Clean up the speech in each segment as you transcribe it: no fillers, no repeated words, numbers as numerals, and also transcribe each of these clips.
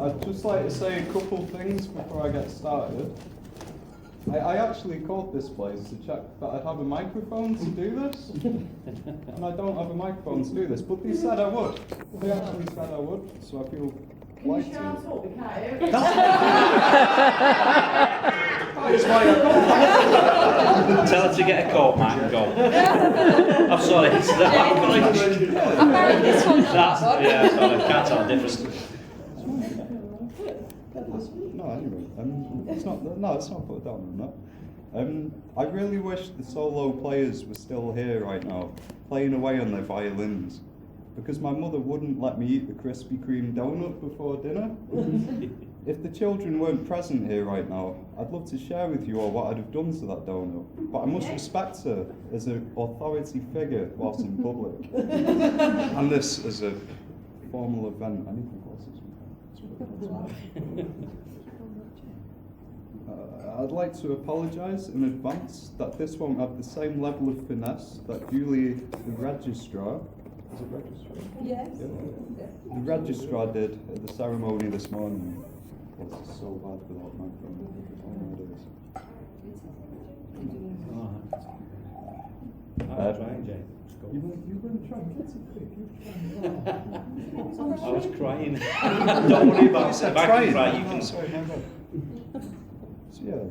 I'd just like to say a couple things before I get started. I actually called this place to check that I'd have a microphone to do this, and I don't have a microphone to do this, but they said I would. They actually said I would, so I feel like to. Tell her to get a coat, Matt, and go. I'm sorry. I'm married this one. Yeah, sorry, can't tell the difference. No, anyway, it's not put down on that. I really wish the solo players were still here right now, playing away on their violins, because my mother wouldn't let me eat the Krispy Kreme donut before dinner. If the children weren't present here right now, I'd love to share with you all what I'd have done to that donut, but I must respect her as an authority figure whilst in public, and this as a formal event. Anything else? I'd like to apologise in advance that this won't have the same level of finesse that Julie, the registrar, is it registrar? Yes. Yeah. The registrar did at the ceremony this morning. It's so bad without my phone. You weren't trying, that's a quick, I was crying. Don't worry about it. If I can cry, you can. Sorry, my bad. So yeah,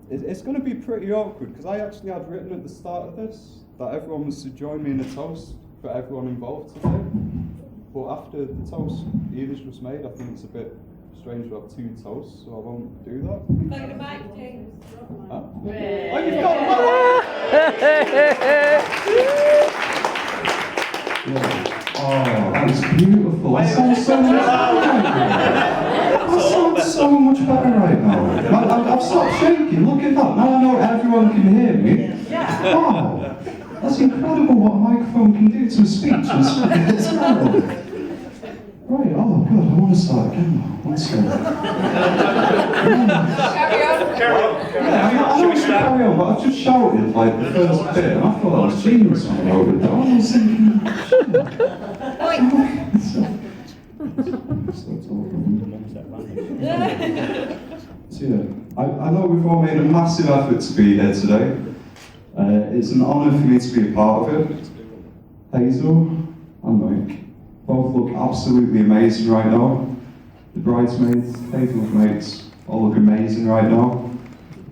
it's going to be pretty awkward because I actually had written at the start of this that everyone was to join me in a toast for everyone involved today. But after the toast Edith just made, I think it's a bit strange to have two toasts, so I won't do that. Like the mic, James. Huh? Oh, you've got Oh, that's beautiful. That sounds so much better. That sounds so much better right now. I've stopped shaking. Look at that. Now I know everyone can hear me. Wow. That's incredible what a microphone can do to a speech. It's incredible. Right, oh good, I want to start again now. One second. Carry on. Yeah, I don't carry on, but I've just shouted like the first bit, and I thought that was genius when I wrote it down. I was thinking, So yeah, I know we've all made a massive effort to be here today. It's an honour for me to be a part of it. Hazel and Mike both look absolutely amazing right now. The bridesmaids, Hazel's mates, all look amazing right now.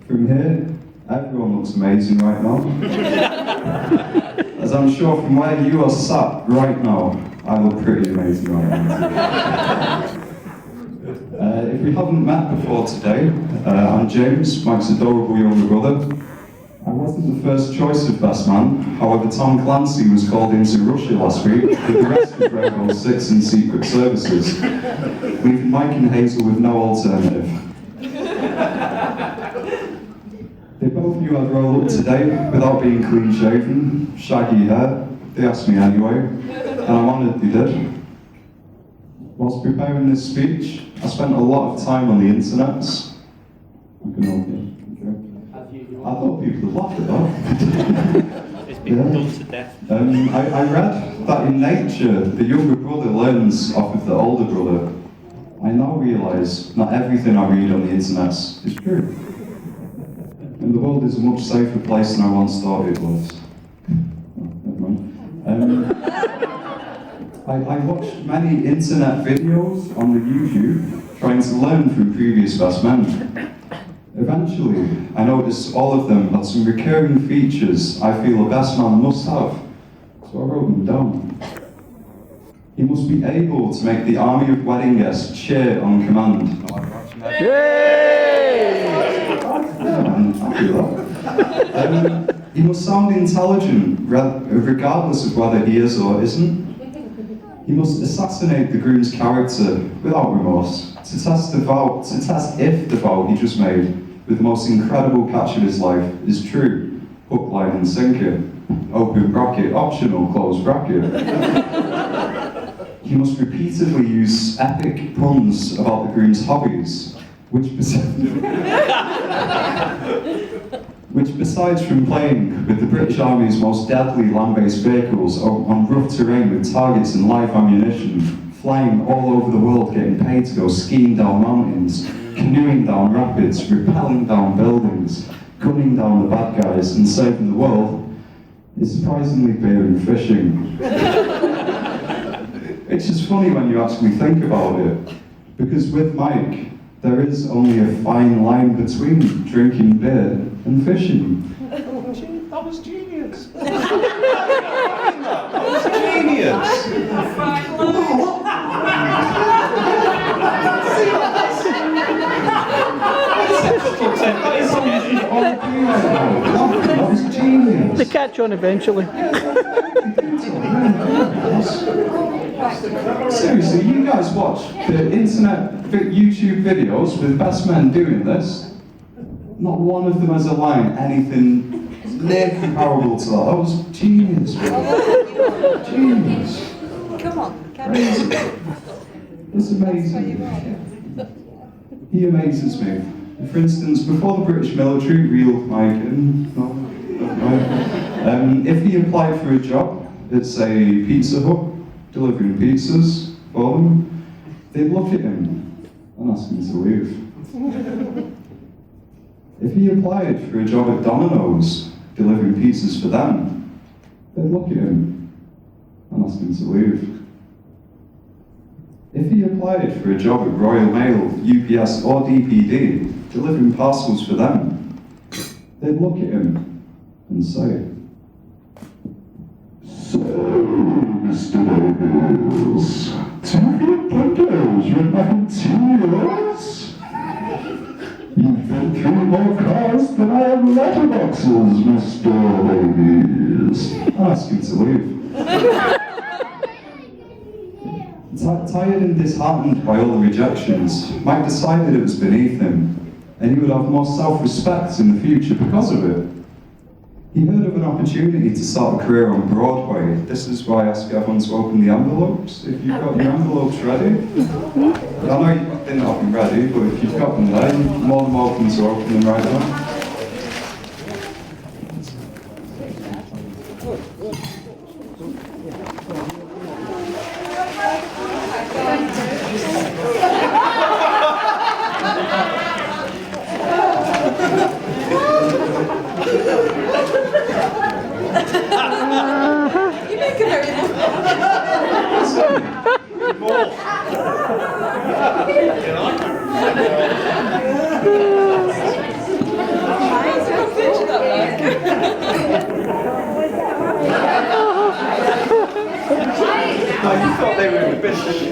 From here, everyone looks amazing right now. As I'm sure from where you are sat right now, I look pretty amazing right now. If we haven't met before today, I'm James, Mike's adorable younger brother. I wasn't the first choice of best man, however Tom Clancy was called into Russia last week with the rest of Rainbow Six in Secret Services, leaving Mike and Hazel with no alternative. They both knew I'd roll up today without being clean shaven, shaggy hair. They asked me anyway, and I'm honoured they did. Whilst preparing this speech, I spent a lot of time on the internet. I can help you. I thought people would laugh at that. It's been done to death. I read that in nature, the younger brother learns off of the older brother. I now realise not everything I read on the internet is true. And the world is a much safer place than I once thought it was. Oh, never mind. I watched many internet videos on the YouTube trying to learn from previous best men. Eventually, I noticed all of them had some recurring features I feel a best man must have, so I wrote them down. He must be able to make the army of wedding guests cheer on command. Yay! Yeah, I feel that. He must sound intelligent, regardless of whether he is or isn't. He must assassinate the groom's character without remorse, to test if the vow he just made with the most incredible catch of his life is true. Hook, line and sinker. Open bracket, optional, close bracket. He must repeatedly use epic puns about the groom's hobbies, which which besides from playing with the British Army's most deadly land-based vehicles on rough terrain with targets and live ammunition, flying all over the world getting paid to go skiing down mountains, canoeing down rapids, rappelling down buildings, gunning down the bad guys and saving the world, is surprisingly beer and fishing. It's just funny when you actually think about it, because with Mike, there is only a fine line between drinking beer and fishing. That was genius. That was genius. That was genius. They catch on eventually. Seriously, you guys watch the internet YouTube videos with best men doing this. Not one of them has a line anything near comparable to that. That was genius, bro. Genius. Come on, Crazy. It's amazing. He amazes me. For instance, before the British military reeled Mike in, if he applied for a job at, say, Pizza Hut, delivering pizzas for them, they'd look at him and ask him to leave. If he applied for a job at Domino's, delivering pizzas for them, they'd look at him and ask him to leave. If he applied for a job at Royal Mail, UPS or DPD, delivering parcels for them, they'd look at him and say, "So, Mr. Davies, chocolate potatoes with mac and cheese? You've been through more cars than I have letterboxes, Mr. Davies." I'll ask him to leave. Tired and disheartened by all the rejections, Mike decided it was beneath him, and he would have more self-respect in the future because of it. He heard of an opportunity to start a career on Broadway. This is why I ask everyone to open the envelopes. If you've got your envelopes ready. I know you didn't have them ready, but if you've got them there, you're more than welcome to open them right now. You make a very You thought they were in the bin, didn't you?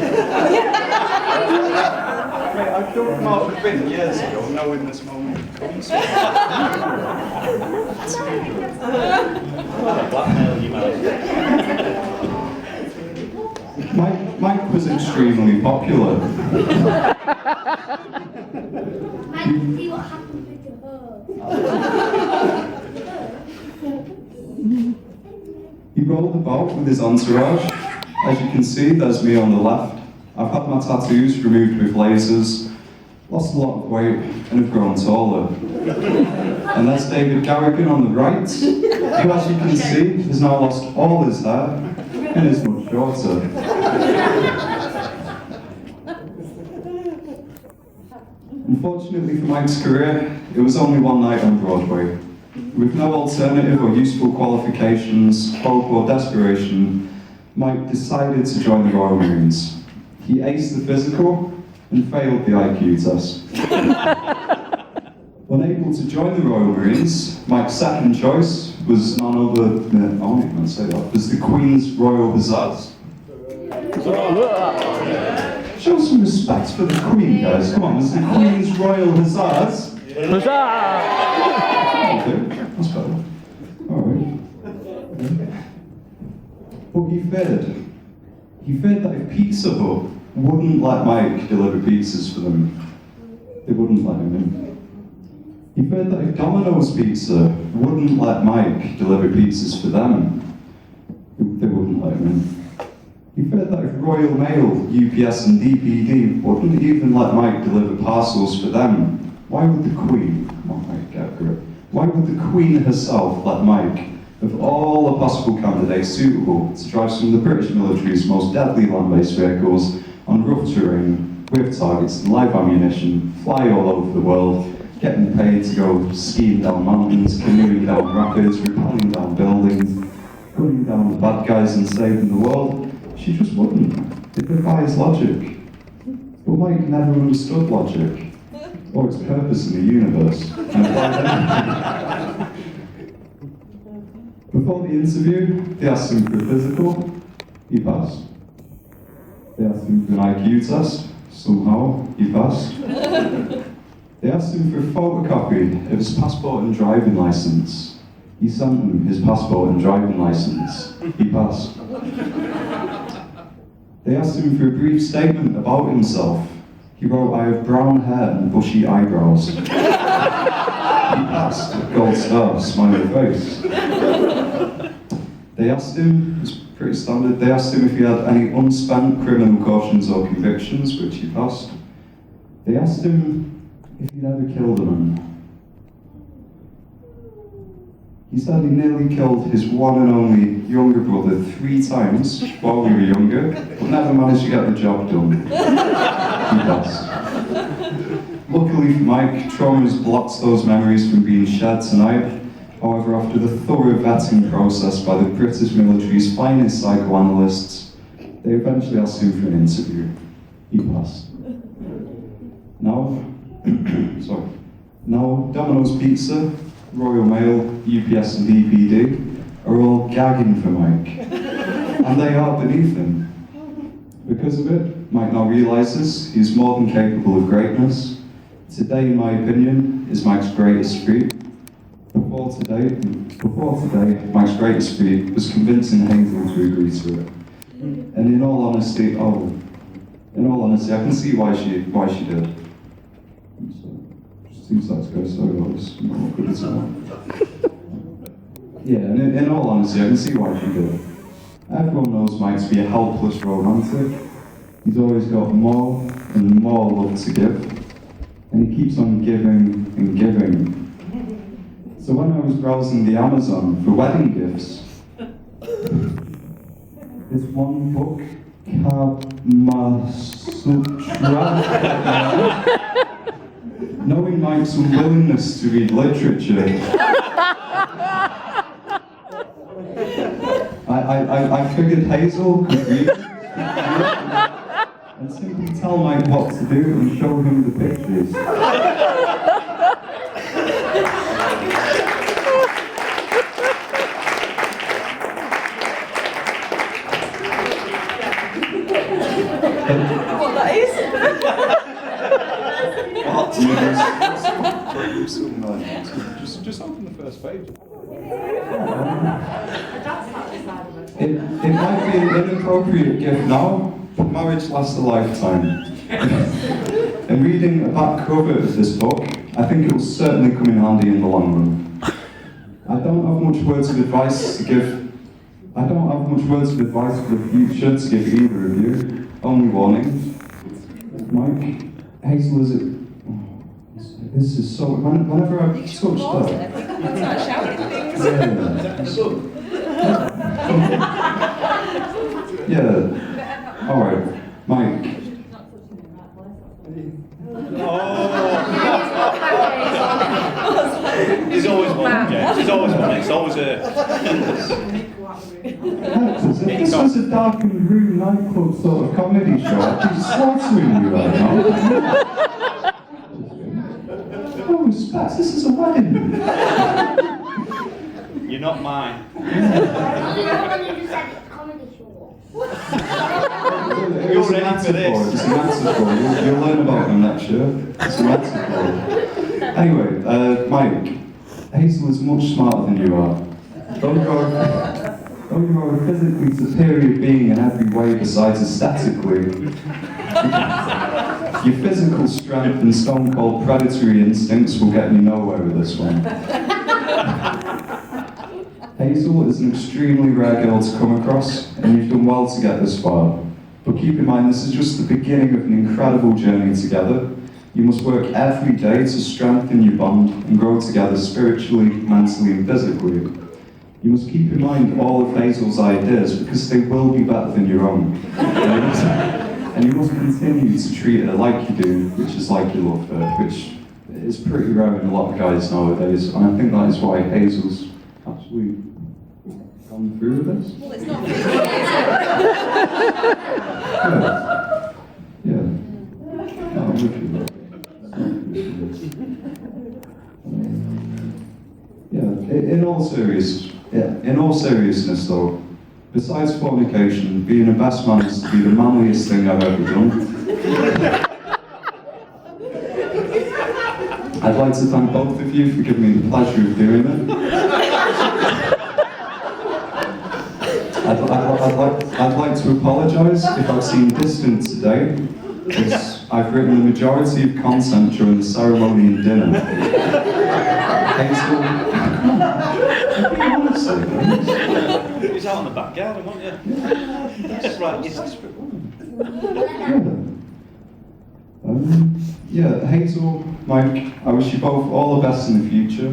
Mate, I threw them out of the bin years ago, knowing this moment would come. Blackmail you, man. Mike was extremely popular. Mike, see what happens with your hug. He rolled about with his entourage. As you can see, there's me on the left. I've had my tattoos removed with lasers, lost a lot of weight, and have grown taller. And there's David Garrigan on the right, who, as you can see, has now lost all his hair and is much shorter. Unfortunately for Mike's career, it was only one night on Broadway. With no alternative or useful qualifications, hope or desperation, Mike decided to join the Royal Marines. He aced the physical and failed the IQ test. Unable to join the Royal Marines, Mike's second choice was none other than, I won't even say that, was the Queen's Royal Hussars. Show some respect for the Queen, guys. Come on, it's the Queen's Royal Hussars. Huzzah! Okay, that's better. Alright. But he feared. He feared that if Pizza Hut wouldn't let Mike deliver pizzas for them, they wouldn't let him in. He feared that if Domino's Pizza wouldn't let Mike deliver pizzas for them, they wouldn't let him in. He feared that if Royal Mail, UPS and DPD wouldn't even let Mike deliver parcels for them, why would the Queen, come on Mike, get a grip, Why would the Queen herself let Mike, of all the possible candidates suitable to drive some of the British military's most deadly land-based vehicles on rough terrain, with targets and live ammunition, fly all over the world, getting paid to go skiing down mountains, canoeing down rapids, rappelling down buildings, gunning down the bad guys and saving the world? She just wouldn't. It defies logic. But Mike never understood logic, or its purpose in the universe. And applied anything. Before the interview, they asked him for a physical, he passed. They asked him for an IQ test, somehow he passed. They asked him for a photocopy of his passport and driving licence. He sent them his passport and driving licence. He passed. They asked him for a brief statement about himself. He wrote, "I have brown hair and bushy eyebrows." He passed, gold star, smiley face. They asked him, it's pretty standard, they asked him if he had any unspent criminal cautions or convictions, which he passed. They asked him if he'd ever killed a man. He said he nearly killed his one and only younger brother 3 times while we were younger, but never managed to get the job done. He passed. Luckily for Mike, trauma has blocked those memories from being shared tonight. However, after the thorough vetting process by the British military's finest psychoanalysts, they eventually asked him for an interview. He passed. Now, Domino's Pizza, Royal Mail, UPS and DPD are all gagging for Mike, and they are beneath him. Because of it, Mike now realises he's more than capable of greatness. Today, in my opinion, is Mike's greatest feat. Before today, Mike's greatest feat was convincing Hazel to agree to it. And in all honesty, I can see why she did. Just seems like to go so well. It's not good at all. Yeah, and in all honesty, I can see why she did. Everyone knows Mike to be a helpless romantic. He's always got more and more love to give. And he keeps on giving and giving. So when I was browsing the Amazon for wedding gifts, this one book, Kama Sutra, knowing Mike's unwillingness to read literature, I figured Hazel could read it and simply tell Mike what to do and show him the pictures. What that is? Just open the first page. It might be an inappropriate gift now, but marriage lasts a lifetime. And reading a back cover of this book, I think it will certainly come in handy in the long run. I don't have much words of advice for the future to give either of you. Only warnings. Mike, Hazel, is it? This is so. Whenever I touch that. Start shouting things. Yeah. All right, Mike. There's always one, James. There's always one. It's always a. If this was a darkened room nightclub sort of comedy show, I'd be slaughtering you right now. No respect, this is a wedding. You're not mine. You're ready for this. It's a metaphor. You'll learn about them next year. It's a metaphor. Anyway, Mike, Hazel is much smarter than you are. Though you are a physically superior being in every way besides aesthetically, your physical strength and stone-cold predatory instincts will get you nowhere with this one. Hazel is an extremely rare girl to come across, and you've done well to get this far. But keep in mind, this is just the beginning of an incredible journey together. You must work every day to strengthen your bond and grow together spiritually, mentally and physically. You must keep in mind all of Hazel's ideas because they will be better than your own. And you must continue to treat her like you do, which is like you love her, which is pretty rare in a lot of guys nowadays. And I think that is why Hazel's actually gone through with this. Well, it's not. Yeah. No, I'm with you. In all seriousness though, besides fornication, being a best man is to be the manliest thing I've ever done. I'd like to thank both of you for giving me the pleasure of doing it. I'd like to apologise if I've seemed distant today, because I've written the majority of content during the ceremony and dinner. Hazel, He's out in the back garden, wasn't you? That's right, yes, that's right. Yeah, Hazel, Mike, I wish you both all the best in the future.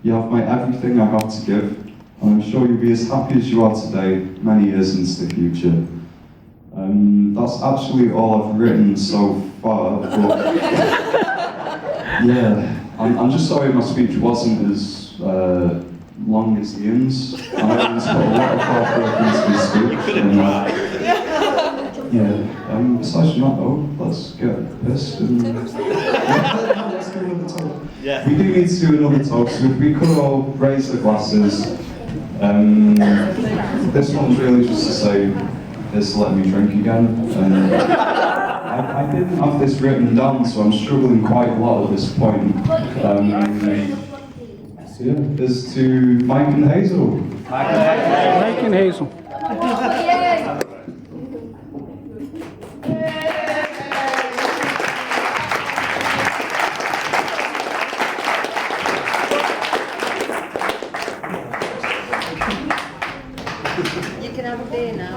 You have my everything I have to give, and I'm sure you'll be as happy as you are today, many years into the future. That's actually all I've written so far, but yeah, I'm just sorry my speech wasn't as long as Ian's. I always put a lot of hard work into his speech. You couldn't try. Yeah, besides from that though, let's get pissed and let's do another talk. Yeah. We do need to do another talk, so if we could all raise the glasses. This one's really just to say, here's to let me drink again. I didn't have this written down, so I'm struggling quite a lot at this point. So yeah, here's to Mike and Hazel. Mike and Hazel. You can have a beer now.